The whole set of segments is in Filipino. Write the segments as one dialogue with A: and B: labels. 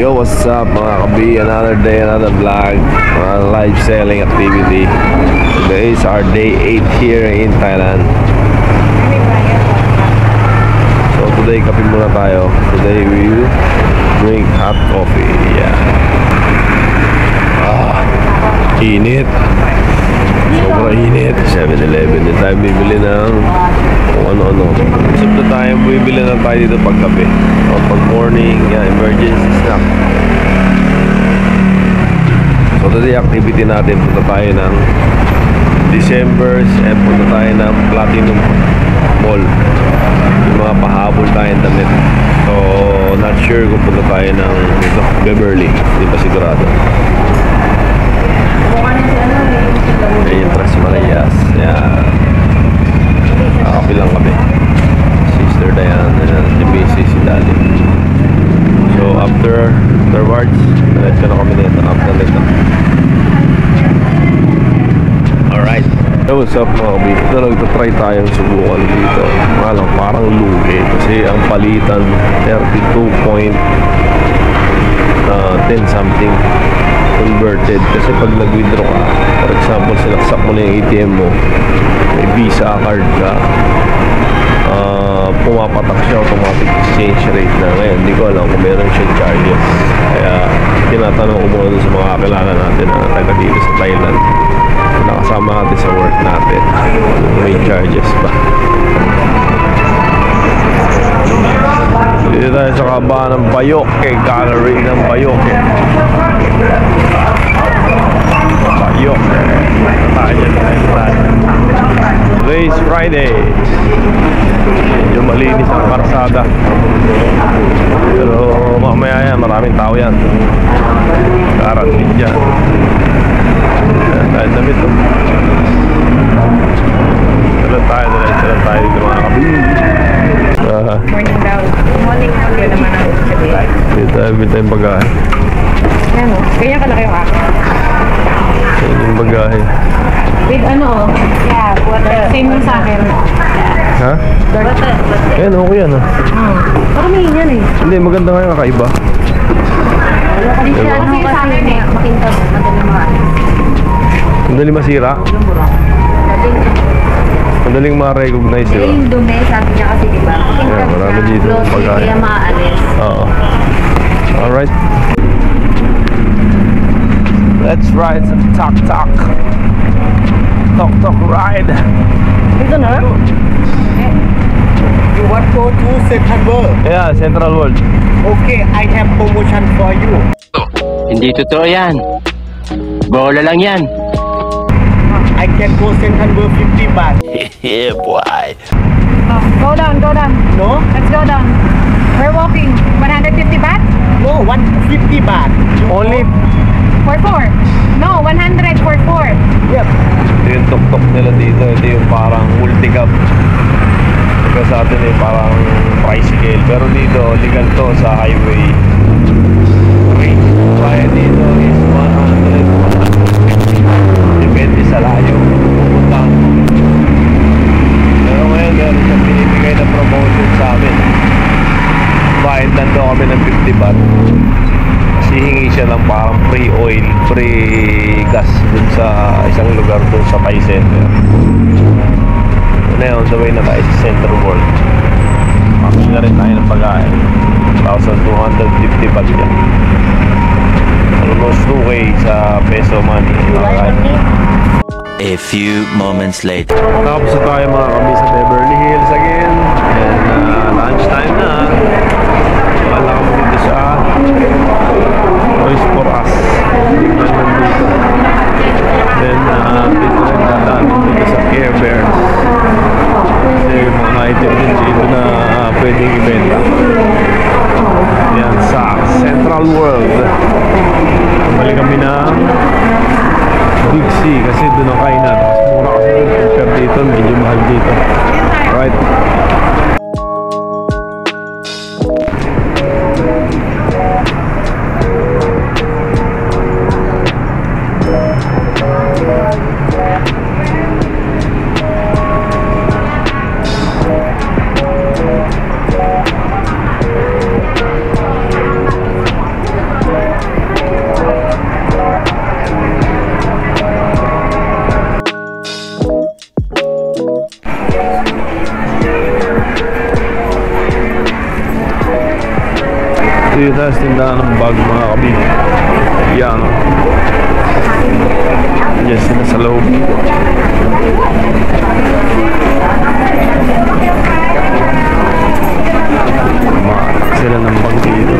A: Yo, what's up mga kabi? Another day, another vlog. Live selling activity. Today is our day 8 here in Thailand. So today, kape muna tayo. Today we will drink hot coffee. Yeah. Init. Sobrang init. 7-Eleven din tayo bibili ng kung ano-ano. Some the time, bibili na tayo dito pag gabi. O pag morning, emergency snack. So today activity natin, punta tayo ng December's and punta tayo ng Platinum Mall. Yung mga pahabol tayong damit. So not sure kung punta tayo ng dito, Beverly. Hindi pa sigurado. Ayun, Tres Marias. Yeah. Kapilang kami. Sister Diane and si Missy, si Daddy. So afterwards, nalit ka na kami nito. After nito. Alright. Hey, what's up mga kabi? Ito nagtatry tayong subukan dito. Parang lugi. Kasi ang palitan 32.10 something converted. Kasi pag nag-withdraw ka, for example, sinaksak mo na yung ATM mo, may Visa card ka, pumapatak siya automatic exchange rate na. Ngayon, hindi ko alam kung meron siyang charges. Kaya tinatanong ko muna sa mga kakilala natin na taga dito sa Thailand, nakasama natin sa work natin, may charges ba. Dito tayo sa kabahan ng Bayoke Gallery ng Bayoke. Bayoke. Today is Friday. Medyo malinis ang karsada. Pero mamaya yan, maraming tao yan. Karating dyan. Dahil damit to. Salat tayo dito mga kapatid.
B: Morning daw. Morning daw yun naman ang sabihin.
A: Dito yung bagahe.
B: Ano? Kaya kalaki yung akin.
A: Yan yung bagahe.
B: With ano? Yeah, water. Same yung sa akin.
A: Ha?
B: Water.
A: Yan, okay yan ah.
B: Paramihin yan eh.
A: Hindi, maganda nga yung kakaiba.
B: Kasi siya ano sa akin eh. Makintas. Madaling maalis.
A: Madali masira. Madaling ma-recognize yun.
B: Yung dumi, sabi niya kasi diba?
A: Yeah, marami dito pagkain.
B: Kaya maaalis.
A: Oo. Alright. Let's ride some tuk-tuk. Tuk-tuk ride.
B: Ito na?
C: You want to go to Central World?
A: Yeah, Central World.
C: Okay, I have promotion for you.
D: Hindi totoo yan. Bola lang yan.
C: I can go Central World 50 baht.
A: Yeah, boy.
B: Go down, go down.
C: No?
B: Let's go down. We're walking. 150 baht?
C: No, 150 baht.
A: Only.
B: For 4. No, 100 for 4.
C: Yep.
A: Ito yung tuk-tuk nila dito. Ito yung parang multi-cab. Ito sa atin eh, parang tricycle. Pero dito, legal to sa highway. Okay. Kaya dito is 100. Depende sa layo. Pupunta. Pero ngayon, meron siyang binibigay na promotion sa amin. Bayad lang daw kami ng 50 baht. Kasi hingi siya ng parang free oil, free gas dun sa isang lugar dun sa Thai Center. On the way na tayo sa Central World. Makakita na rin tayo ng pagkain. 1,250 baht yan. Almost 2K sa peso money.
D: A few moments later.
A: Tapos na tayo mga kami sa Beverly Hills again. And lunch time na. Wala kami dito sa Toys for Us. Tingnan lang dito. Then dito rin dadaan dito sa Care Bears. Kasi yung mga item din dito na pwedeng ibenta. Yan sa Central World. Balik kami na Big C kasi doon ang kainan. Tapos mura kasi doon compare dito, medyo mahal dito. Right. Dito tayo sa tindahan ng bag mga kabig. Yan o. Yes, sila sa loob. Matak sila ng bag dito.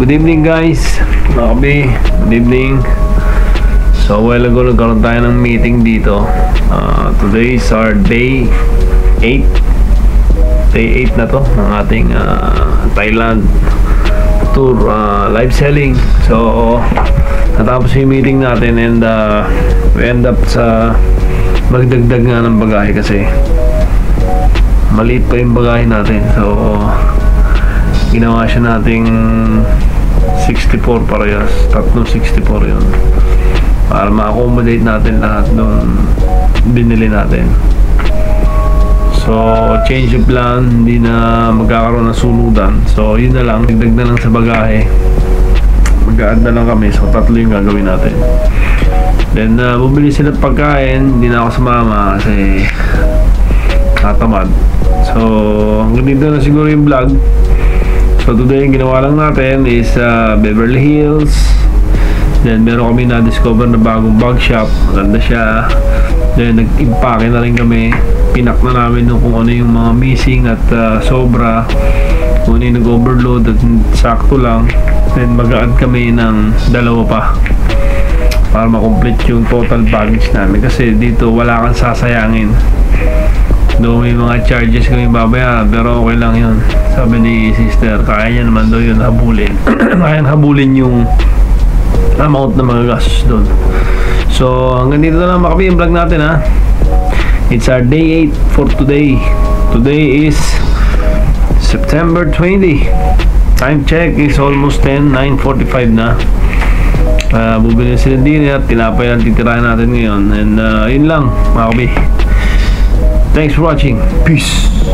A: Good evening guys, Makabi, good evening. So a while ago nagkaroon tayo ng meeting dito. Today is our day 8. Day 8 na to ng ating Thailand tour, live selling. So natapos yung meeting natin and we end up sa magdagdag nga ng bagahe kasi maliit pa yung bagahe natin. So ginawa siya nating 64 parehas, tatlong 64 yun para ma-accommodate natin lahat nung binili natin. So change of plan, hindi na magkakaroon ng suludan. So yun na lang, dagdag na lang sa bagahe, mag-a-add na lang kami. So tatlo yung gagawin natin. Then bumili sila pagkain, hindi na ako sumama kasi tatamad. So hanggang dito na siguro yung vlog. So today, ginawa lang natin is Beverly Hills. Then meron kami na-discover na bagong bag shop. Maganda siya. Then nag-impake na rin kami. Pinak na namin kung ano yung mga missing at sobra. Kung ano yung nag-overload at sakto lang. Then mag-a-add kami ng dalawa pa para ma-complete yung total baggage namin. Kasi dito wala kang sasayangin. Doon may mga charges kami babayaran, pero okay lang yun. Sabi ni sister, kaya niya naman doon yun habulin. Kaya habulin yung amount na magagastos doon. So hanggang dito na lang Makabi yung vlog natin ha. It's our day 8 for today. Today is September 20. Time check is almost 10, 9:45 na. Bubili sila din at tinapay lang titirahan natin ngayon. And yun lang Makabi. Thanks for watching. Peace.